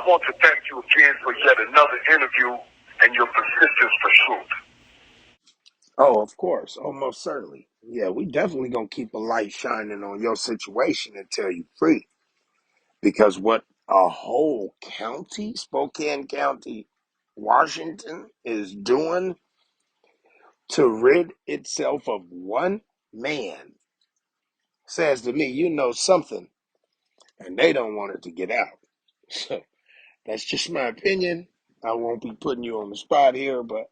I want to thank you again for yet another interview and your persistence for truth. Oh, of course. Oh, most certainly. Yeah, we definitely gonna keep a light shining on your situation until you free. Because what a whole county, Spokane County, Washington, is doing to rid itself of one man says to me, you know something, and they don't want it to get out. So that's just my opinion. I won't be putting you on the spot here, but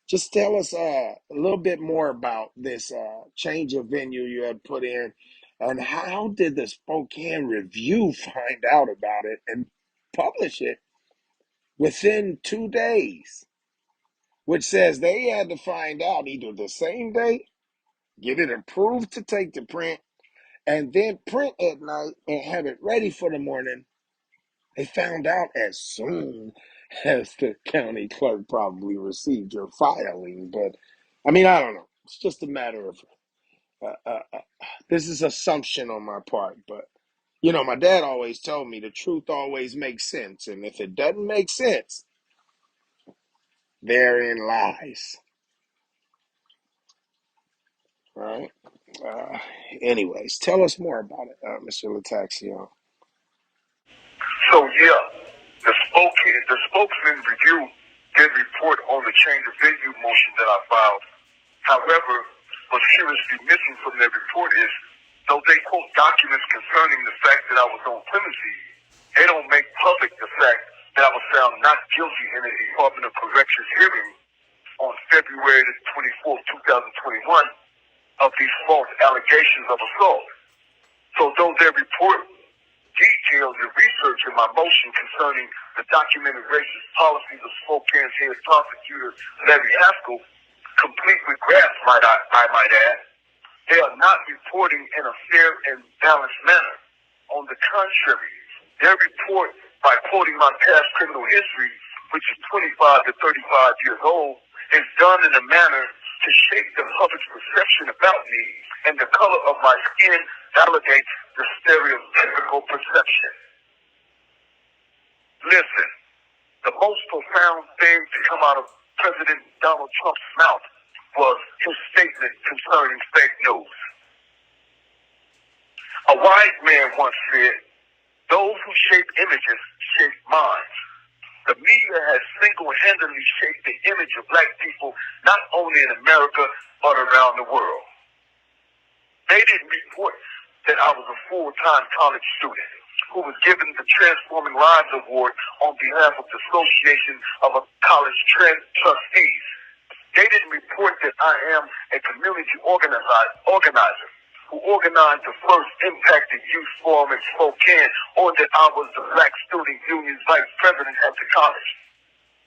just tell us a little bit more about this change of venue you had put in, and how did the Spokane Review find out about it and publish it within 2 days, which says they had to find out either the same day, get it approved to take to print, and then print at night and have it ready for the morning. They found out as soon as the county clerk probably received your filing. But I mean, I don't know. It's just a matter of this is assumption on my part. But you know, my dad always told me the truth always makes sense, and if it doesn't make sense, therein lies. Right? Uh, Anyways, tell us more about it, Mr. Letaxione. So yeah, the spokesman review did report on the change of venue motion that I filed. However, what's seriously missing from their report is, though they quote documents concerning the fact that I was on premises, they don't make public the fact that I was found not guilty in a Department of Corrections hearing on February the 24th, 2021 of these false allegations of assault. So though their report details the research in my motion concerning the documented racist policies of Spokane's head prosecutor, Larry Haskell, complete with graft, I might add, they are not reporting in a fair and balanced manner. On the contrary, their report, by quoting my past criminal history, which is 25 to 35 years old, is done in a manner to shape the public's perception about me, and the color of my skin validates the stereotypical perception. Listen, the most profound thing to come out of President Donald Trump's mouth was his statement concerning fake news. A wise man once said, "Those who shape images shape minds." The media has single-handedly shaped the image of black people, not only in America, but around the world. They didn't report that I was a full-time college student who was given the Transforming Lives Award on behalf of the Association of College Trustees. They didn't report that I am a community organizer who organized the first Impacted Youth Forum in Spokane, or that I was the Black Student Union's vice president at the college.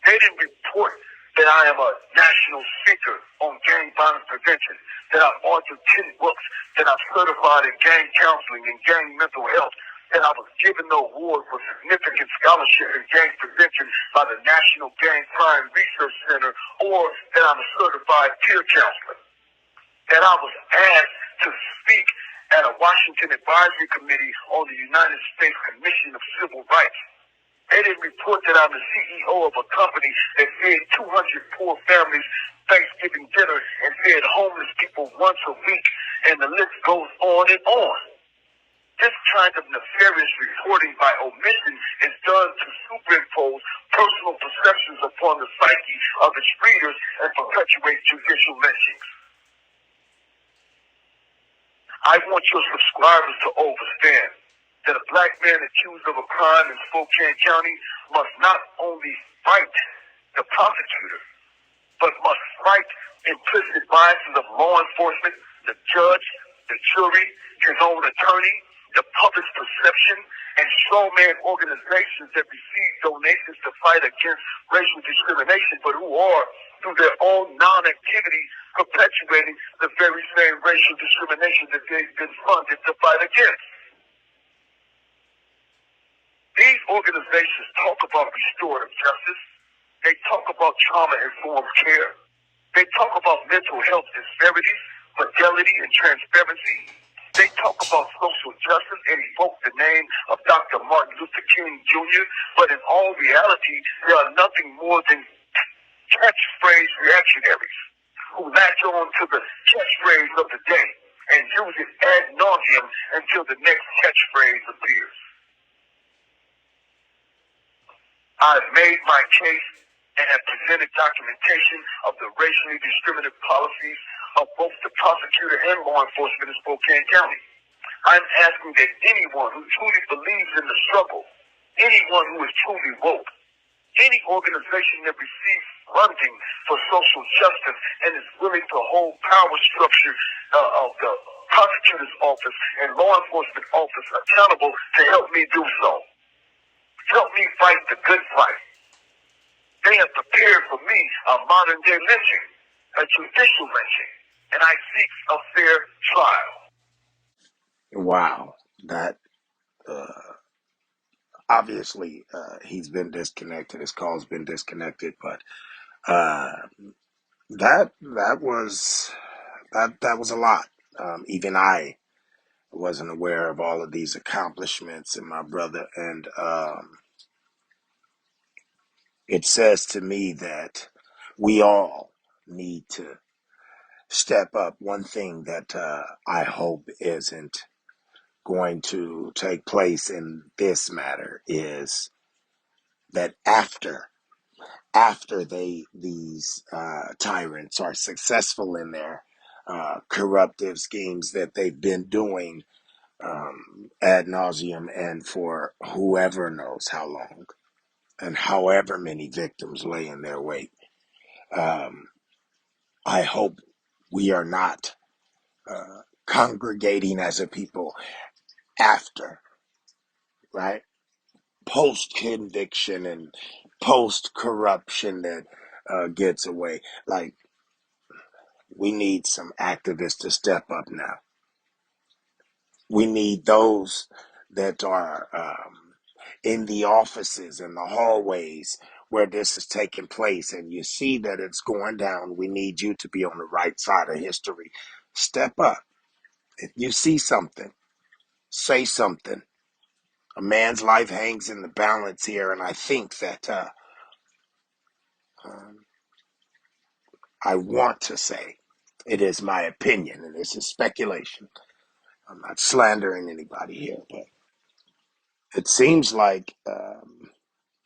They didn't report that I am a national speaker on gang violence prevention, that I've authored 10 books, that I've certified in gang counseling and gang mental health, that I was given the award for significant scholarship in gang prevention by the National Gang Crime Research Center, or that I'm a certified peer counselor, that I was asked to speak at a Washington Advisory Committee on the United States Commission of Civil Rights. They didn't report that I'm the CEO of a company that fed 200 poor families Thanksgiving dinner and fed homeless people once a week, and the list goes on and on. This kind of nefarious reporting by omission is done to superimpose personal perceptions upon the psyche of its readers and perpetuate judicial lynchings. I want your subscribers to understand that a black man accused of a crime in Spokane County must not only fight the prosecutor, but must fight implicit biases of law enforcement, the judge, the jury, his own attorney, the public's perception, and strongman organizations that receive donations to fight against racial discrimination, but who are, through their own non-activity, perpetuating the very same racial discrimination that they've been funded to fight against. These organizations talk about restorative justice. They talk about trauma-informed care. They talk about mental health disparities, fidelity, and transparency. They talk about social justice and evoke the name of Dr. Martin Luther King Jr., but in all reality, they are nothing more than catchphrase reactionaries who latch on to the catchphrase of the day and use it ad nauseum until the next catchphrase appears. I've made my case and have presented documentation of the racially discriminative policies of both the prosecutor and law enforcement in Spokane County. I'm asking that anyone who truly believes in the struggle, anyone who is truly woke, any organization that receives funding for social justice and is willing to hold power structure of the prosecutor's office and law enforcement office accountable to help me do so. Help me fight the good fight. They have prepared for me a modern day lynching, a judicial lynching, and I seek a fair trial. Wow. That, obviously, he's been disconnected. His call's been disconnected, but, that was a lot. Even I wasn't aware of all of these accomplishments in my brother, and it says to me that we all need to step up. One thing that I hope isn't going to take place in this matter is that after these tyrants are successful in their corruptive schemes that they've been doing ad nauseum and for whoever knows how long and however many victims lay in their wake. I hope we are not congregating as a people after, right? Post conviction and post corruption that gets away. Like, we need some activists to step up now. We need those that are in the offices and the hallways where this is taking place, and you see that it's going down. We need you to be on the right side of history. Step up. If you see something, say something. A man's life hangs in the balance here, and I think that um, I want to say it is my opinion, and this is speculation. I'm not slandering anybody here, but it seems like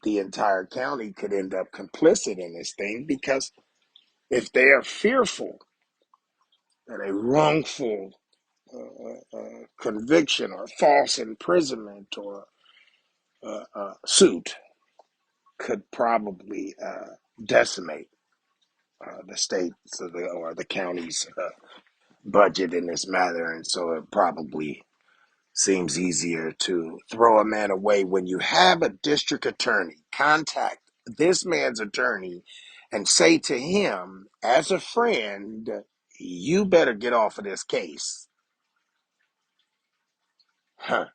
the entire county could end up complicit in this thing, because if they are fearful that a wrongful conviction or false imprisonment or suit could probably decimate the state's or the county's budget in this matter, and so it probably seems easier to throw a man away. When you have a district attorney contact this man's attorney and say to him, as a friend, you better get off of this case. Huh.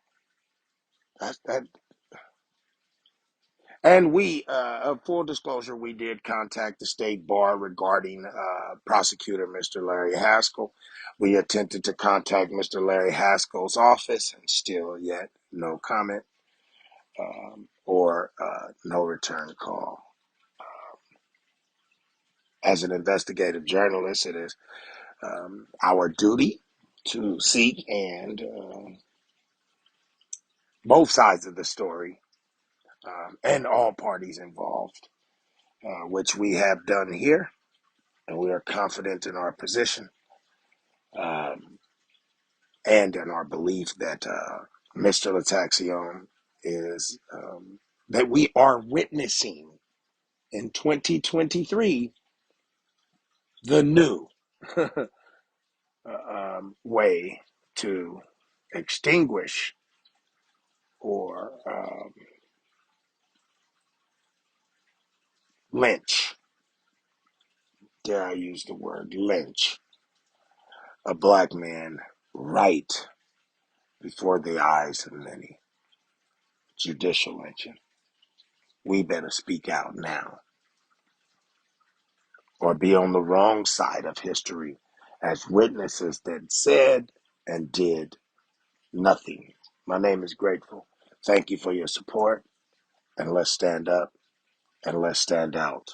That. And we, full disclosure, we did contact the state bar regarding prosecutor Mr. Larry Haskell. We attempted to contact Mr. Larry Haskell's office, and still yet no comment or no return call. As an investigative journalist, it is our duty to seek and both sides of the story and all parties involved, which we have done here, and we are confident in our position um, and in our belief that Mr. Letaxione is that we are witnessing in 2023 the new way to extinguish or lynch, dare I use the word lynch, a black man right before the eyes of many. Judicial lynching. We better speak out now, or be on the wrong side of history as witnesses that said and did Nothing. My name is Grateful. Thank you for your support, and let's stand up and let's stand out.